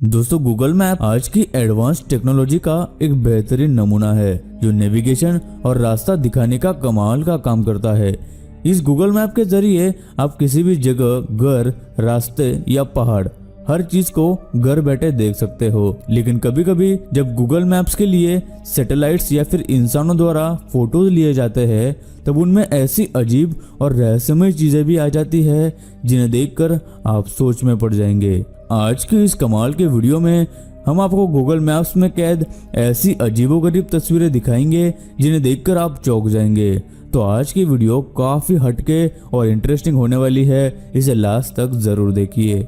दोस्तों Google map आज की एडवांस टेक्नोलॉजी का एक बेहतरीन नमूना है जो नेविगेशन और रास्ता दिखाने का कमाल का काम करता है। इस गूगल मैप के जरिए आप किसी भी जगह, घर, रास्ते या पहाड़, हर चीज को घर बैठे देख सकते हो। लेकिन कभी कभी जब गूगल मैप्स के लिए सैटेलाइट्स या फिर इंसानों द्वारा फोटोज लिए जाते हैं तब उनमें ऐसी अजीब और रहस्यमय चीजें भी आ जाती है जिन्हें देखकर आप सोच में पड़ जाएंगे। आज की इस कमाल के वीडियो में हम आपको गूगल मैप्स में कैद ऐसी अजीबोगरीब तस्वीरें दिखाएंगे जिन्हें देखकर आप चौंक जाएंगे। तो आज की वीडियो काफी हटके और इंटरेस्टिंग होने वाली है, इसे लास्ट तक जरूर देखिए।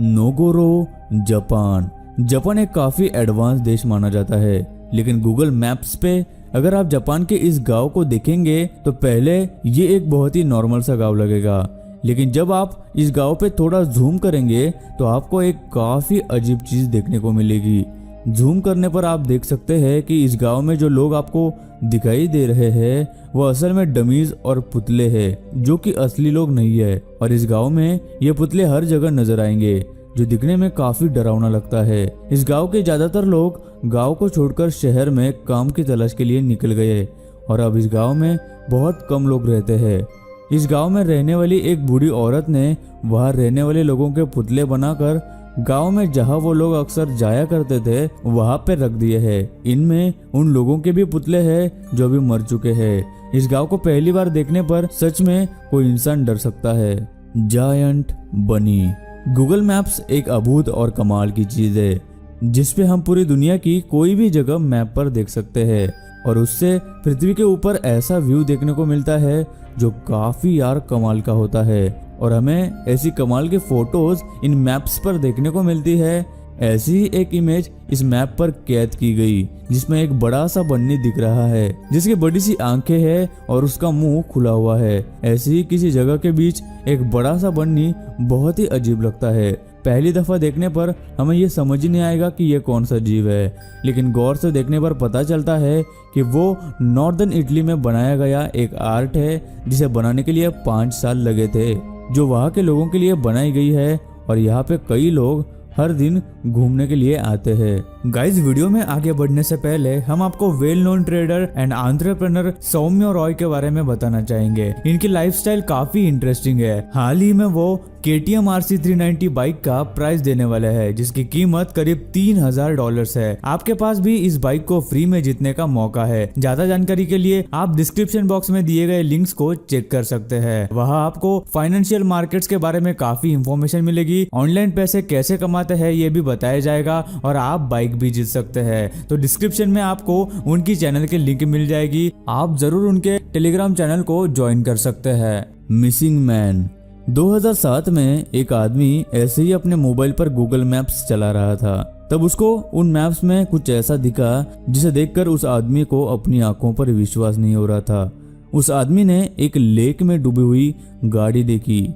नोगोरो, जापान एक काफी एडवांस देश माना जाता है, लेकिन गूगल मैप्स पे अगर आप जापान के इस गांव को देखेंगे तो पहले ये एक बहुत ही नॉर्मल सा गांव लगेगा, लेकिन जब आप इस गांव पे थोड़ा जूम करेंगे तो आपको एक काफी अजीब चीज देखने को मिलेगी। जूम करने पर आप देख सकते हैं कि इस गांव में जो लोग आपको दिखाई दे रहे हैं वो असल में डमीज और पुतले हैं जो कि असली लोग नहीं है। और इस गांव में ये पुतले हर जगह नजर आएंगे जो दिखने में काफी डरावना लगता है। इस गांव के ज्यादातर लोग गांव को छोड़कर शहर में काम की तलाश के लिए निकल गए और अब इस गांव में बहुत कम लोग रहते हैं। इस गांव में रहने वाली एक बूढ़ी औरत ने वहां रहने वाले लोगों के पुतले बनाकर गांव में जहां वो लोग अक्सर जाया करते थे वहां पे रख दिए हैं। इनमें उन लोगों के भी पुतले हैं जो भी मर चुके हैं। इस गांव को पहली बार देखने पर सच में कोई इंसान डर सकता है। जायंट बनी। गूगल मैप्स एक अद्भुत और कमाल की चीज है जिसपे हम पूरी दुनिया की कोई भी जगह मैप पर देख सकते हैं और उससे पृथ्वी के ऊपर ऐसा व्यू देखने को मिलता है जो काफी यार कमाल का होता है और हमें ऐसी कमाल के फोटोज इन मैप्स पर देखने को मिलती है। ऐसी ही एक इमेज इस मैप पर कैद की गई जिसमें एक बड़ा सा बन्नी दिख रहा है जिसकी बड़ी सी आंखें हैं और उसका मुंह खुला हुआ है। ऐसी ही किसी जगह के बीच एक बड़ा सा बन्नी बहुत ही अजीब लगता है। पहली दफा देखने पर हमें ये समझ ही नहीं आएगा कि ये कौन सा जीव है, लेकिन गौर से देखने पर पता चलता है कि वो नॉर्दर्न इटली में बनाया गया एक आर्ट है जिसे बनाने के लिए 5 साल लगे थे, जो वहाँ के लोगों के लिए बनाई गई है और यहाँ पे कई लोग हर दिन घूमने के लिए आते हैं। गाइस, वीडियो में आगे बढ़ने से पहले हम आपको well known trader and entrepreneur Saumya Roy के बारे में बताना चाहेंगे। इनकी लाइफस्टाइल काफी इंटरेस्टिंग है। हाल ही में वो KTM RC 390 बाइक का प्राइस देने वाले हैं जिसकी कीमत करीब $3000 है। आपके पास भी इस बाइक को फ्री में जीतने का मौका है। ज्यादा जानकारी के लिए आप डिस्क्रिप्शन बॉक्स में दिए गए लिंक्स को चेक कर सकते हैं। वहाँ आपको फाइनेंशियल मार्केट्स के बारे में काफी इंफॉर्मेशन मिलेगी। ऑनलाइन पैसे कैसे कमाते हैं ये भी बताया जाएगा और आप बाइक भी जीत सकते हैं। तो डिस्क्रिप्शन में आपको उनकी चैनल की लिंक मिल जाएगी, आप जरूर उनके टेलीग्राम चैनल को ज्वाइन कर सकते हैं। Missing man. 2007 में एक आदमी ऐसे ही अपने मोबाइल पर गूगल मैप्स चला रहा था, तब उसको उन मैप्स में कुछ ऐसा दिखा जिसे देखकर उस आदमी को अपनी आंखों पर विश्वास नहीं हो रहा था। उस आदमी ने एक लेक में डूबी हुई गाड़ी देखी।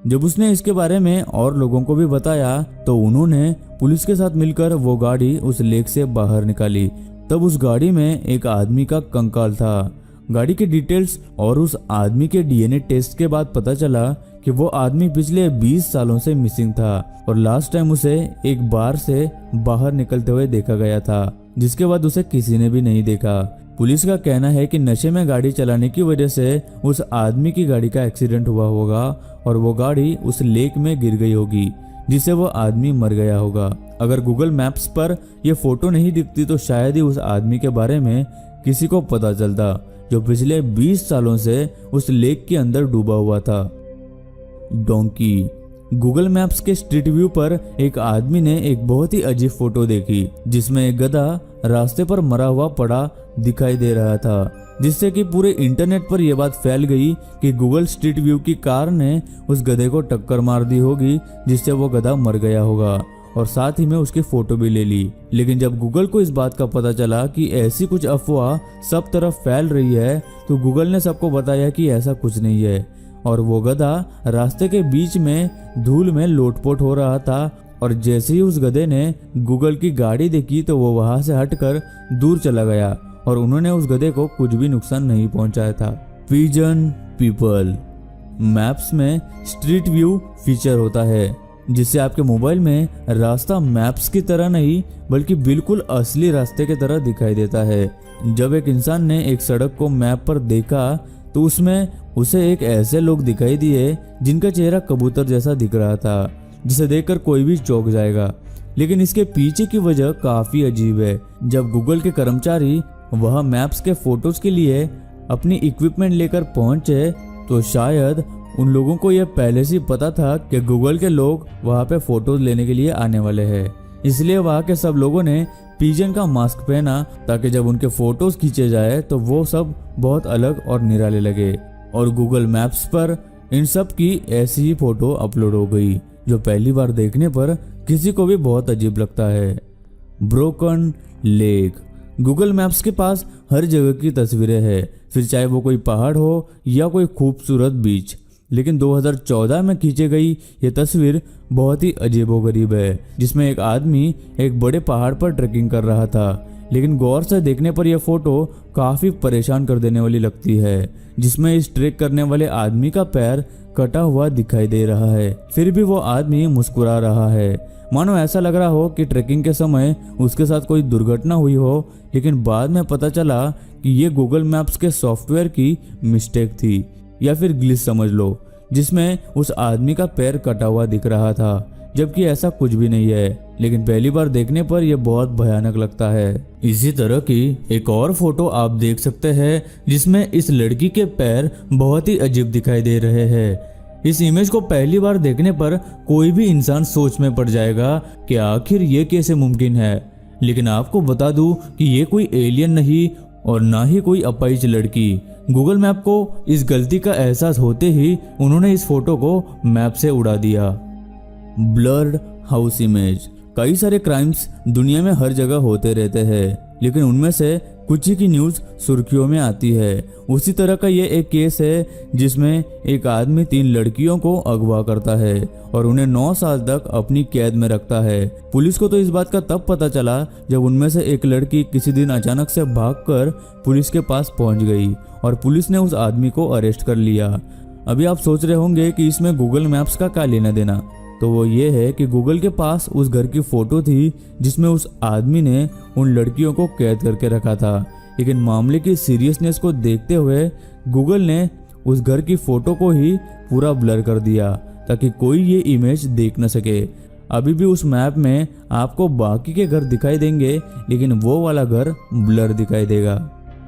जब उसने इसके बारे में और लोगों को भी बताया तो उन्होंने पुलिस के साथ मिलकर वो गाड़ी उस लेक से बाहर निकाली। तब उस गाड़ी में एक आदमी का कंकाल था। गाड़ी के डिटेल्स और उस आदमी के DNA टेस्ट के बाद पता चला कि वो आदमी पिछले 20 सालों से मिसिंग था और लास्ट टाइम उसे एक बार से बाहर निकलते हुए देखा गया था, जिसके बाद उसे किसी ने भी नहीं देखा। पुलिस का कहना है कि नशे में गाड़ी चलाने की वजह से उस आदमी की गाड़ी का एक्सीडेंट हुआ होगा और वो गाड़ी उस लेक में गिर गई होगी जिससे वो आदमी मर गया होगा। अगर गूगल मैप्स पर यह फोटो नहीं दिखती तो शायद ही उस आदमी के बारे में किसी को पता चलता जो पिछले 20 सालों से उस लेक के अंदर डूबा हुआ था। डोंकी। गूगल मैप्स के स्ट्रीट व्यू पर एक आदमी ने एक बहुत ही अजीब फोटो देखी जिसमें एक गधा रास्ते पर मरा हुआ पड़ा दिखाई दे रहा था, जिससे कि पूरे इंटरनेट पर यह बात फैल गई कि गूगल स्ट्रीट व्यू की कार ने उस गधे को टक्कर मार दी होगी जिससे वो गधा मर गया होगा और साथ ही में उसकी फोटो भी ले ली। लेकिन जब गूगल को इस बात का पता चला कि ऐसी कुछ अफवाह सब तरफ फैल रही है तो गूगल ने सबको बताया कि ऐसा कुछ नहीं है और वो गधा रास्ते के बीच में धूल में लोटपोट हो रहा था और जैसे ही उस गधे ने गूगल की गाड़ी देखी तो वो वहां से हटकर दूर चला गया और उन्होंने उस गधे को कुछ भी नुकसान नहीं पहुंचाया था। Pigeon people. मैप्स में स्ट्रीट व्यू फीचर होता है जिससे आपके मोबाइल में रास्ता मैप्स की तरह नहीं बल्कि बिल्कुल असली रास्ते की तरह दिखाई देता है। जब एक इंसान ने एक सड़क को मैप पर देखा तो उसमें उसे एक ऐसे लोग दिखाई दिए जिनका चेहरा कबूतर जैसा दिख रहा था, जिसे देखकर कोई भी चौंक जाएगा। लेकिन इसके पीछे की वजह काफी अजीब है। जब गूगल के कर्मचारी वहां मैप्स के फोटोज के लिए अपनी इक्विपमेंट लेकर पहुंचे तो शायद उन लोगों को यह पहले से पता था कि गूगल के लोग वहां पे फोटोज लेने के लिए आने वाले हैं। इसलिए वहां के सब लोगों ने पिजन का मास्क पहना ताकि जब उनके फोटोज खींचे जाए तो वो सब बहुत अलग और निराले लगे। और गूगल मैप्स पर इन सब की ऐसी ही फोटो अपलोड हो गई जो पहली बार देखने पर किसी को भी बहुत अजीब लगता है। Broken lake. गूगल मैप्स के पास हर जगह की तस्वीरें हैं, फिर चाहे वो कोई पहाड़ हो या कोई खूबसूरत बीच। लेकिन 2014 में खींची गई ये तस्वीर बहुत ही अजीबोगरीब है, जिसमें एक आदमी एक बड़े पहाड़ पर ट्रैकिंग कर रहा था। लेकिन गौर से देखने पर यह फोटो काफी परेशान कर देने वाली लगती है, जिसमें इस ट्रैक करने वाले आदमी का पैर कटा हुआ दिखाई दे रहा है। फिर भी वो आदमी मुस्कुरा रहा है, मानो ऐसा लग रहा हो कि ट्रैकिंग के समय उसके साथ कोई दुर्घटना हुई हो। लेकिन बाद में पता चला कि ये गूगल मैप्स के सॉफ्टवेयर की मिस्टेक थी, या फिर ग्लिच समझ लो, जिसमें उस आदमी का पैर कटा हुआ दिख रहा था, जबकि ऐसा कुछ भी नहीं है। लेकिन पहली बार देखने पर यह बहुत भयानक लगता है। इसी तरह की एक और फोटो आप देख सकते हैं जिसमें इस लड़की के पैर बहुत ही अजीब दिखाई दे रहे हैं। इस इमेज को पहली बार देखने पर कोई भी इंसान सोच में पड़ जाएगा कि आखिर ये कैसे मुमकिन है। लेकिन आपको बता दूं कि ये कोई एलियन नहीं और ना ही कोई अपाहिज लड़की। गूगल मैप को इस गलती का एहसास होते ही उन्होंने इस फोटो को मैप से उड़ा दिया। Blurred house image. कई सारे क्राइम्स दुनिया में हर जगह होते रहते हैं, लेकिन उनमें से कुछ ही की न्यूज़ सुर्खियों में आती है। उसी तरह का ये एक केस है जिसमें एक आदमी 3 लड़कियों को अगवा करता है और उन्हें 9 साल तक अपनी कैद में रखता है। पुलिस को तो इस बात का तब पता चला जब उनमें से एक लड़की किसी दिन अचानक से भागकर पुलिस के पास पहुंच गई और पुलिस ने उस आदमी को अरेस्ट कर लिया। अभी आप सोच रहे होंगे कि इसमें गूगल मैप्स का क्या लेना देना, तो वो ये है कि गूगल के पास उस घर की फोटो थी जिसमें उस आदमी ने उन लड़कियों को कैद करके रखा था। लेकिन मामले की सीरियसनेस को देखते हुए गूगल ने उस घर की फोटो को ही पूरा ब्लर कर दिया ताकि कोई ये इमेज देख न सके। अभी भी उस मैप में आपको बाकी के घर दिखाई देंगे, लेकिन वो वाला घर ब्लर दिखाई देगा।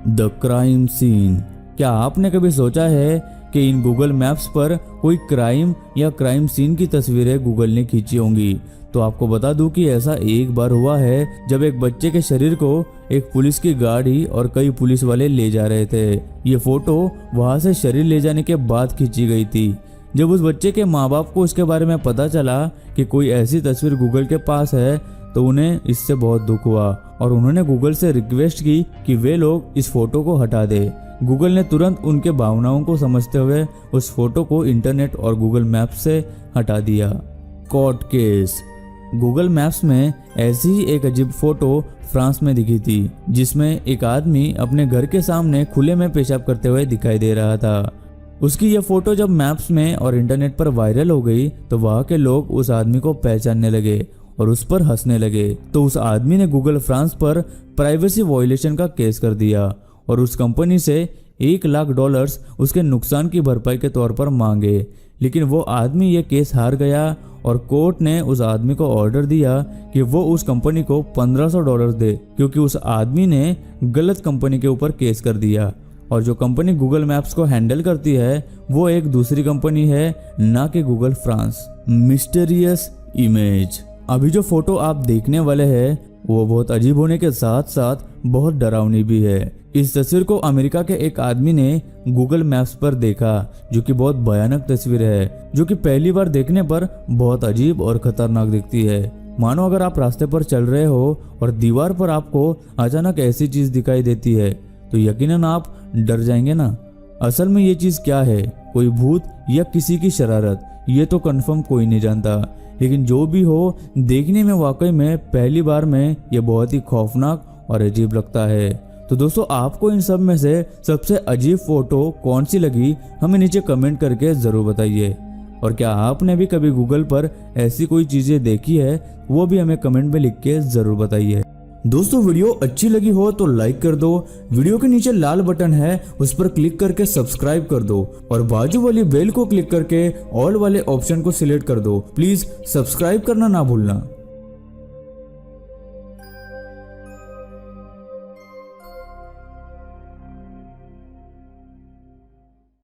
The crime scene. क्या आपने कभी सोचा है कि इन गूगल मैप्स पर कोई क्राइम या क्राइम सीन की तस्वीरें गूगल ने खींची होंगी? तो आपको बता दूं कि ऐसा एक बार हुआ है जब एक बच्चे के शरीर को एक पुलिस की गाड़ी और कई पुलिस वाले ले जा रहे थे। ये फोटो वहां से शरीर ले जाने के बाद खींची गई थी। जब उस बच्चे के माँ बाप को इसके बारे में पता चला कि कोई ऐसी तस्वीर गूगल के पास है तो उन्हें इससे बहुत दुख हुआ और उन्होंने गूगल से रिक्वेस्ट की कि वे लोग इस फोटो को हटा दे। गूगल ने तुरंत उनके भावनाओं को समझते हुए उस फोटो को इंटरनेट और गूगल मैप्स से हटा दिया। Court case. गूगल मैप्स में ऐसी ही एक अजीब फोटो फ्रांस में दिखी थी जिसमें एक आदमी अपने घर के सामने खुले में पेशाब करते हुए दिखाई दे रहा था। उसकी यह फोटो जब मैप्स में और इंटरनेट पर वायरल हो गई तो वहाँ के लोग उस आदमी को पहचानने लगे और उस पर हंसने लगे। तो उस आदमी ने गूगल फ्रांस पर प्राइवेसी वायलेशन का केस कर दिया और उस कंपनी से $1 लाख उसके नुकसान की भरपाई के तौर पर मांगे। लेकिन वो आदमी ये केस हार गया और कोर्ट ने उस आदमी को ऑर्डर दिया कि वो उस कंपनी को $1500 दे, क्योंकि उस आदमी ने गलत कंपनी के ऊपर केस कर दिया और जो कंपनी गूगल मैप्स को हैंडल करती है वो एक दूसरी कंपनी है, ना कि गूगल फ्रांस। Mysterious image. अभी जो फोटो आप देखने वाले हैं वो बहुत अजीब होने के साथ साथ बहुत डरावनी भी है। इस तस्वीर को अमेरिका के एक आदमी ने गूगल मैप्स पर देखा, जो कि बहुत भयानक तस्वीर है, जो कि पहली बार देखने पर बहुत अजीब और खतरनाक दिखती है। मानो अगर आप रास्ते पर चल रहे हो और दीवार पर आपको अचानक ऐसी चीज दिखाई देती है तो यकीनन आप डर जाएंगे ना। असल में ये चीज क्या है, कोई भूत या किसी की शरारत, ये तो कंफर्म कोई नहीं जानता। लेकिन जो भी हो, देखने में वाकई में पहली बार में ये बहुत ही खौफनाक और अजीब लगता है। तो दोस्तों, आपको इन सब में से सबसे अजीब फोटो कौन सी लगी हमें नीचे कमेंट करके जरूर बताइए। और क्या आपने भी कभी गूगल पर ऐसी कोई चीजें देखी है, वो भी हमें कमेंट में लिख के जरूर बताइए। दोस्तों वीडियो अच्छी लगी हो तो लाइक कर दो, वीडियो के नीचे लाल बटन है उस पर क्लिक करके सब्सक्राइब कर दो और बाजू वाली बेल को क्लिक करके ऑल वाले ऑप्शन को सिलेक्ट कर दो। प्लीज सब्सक्राइब करना ना भूलना।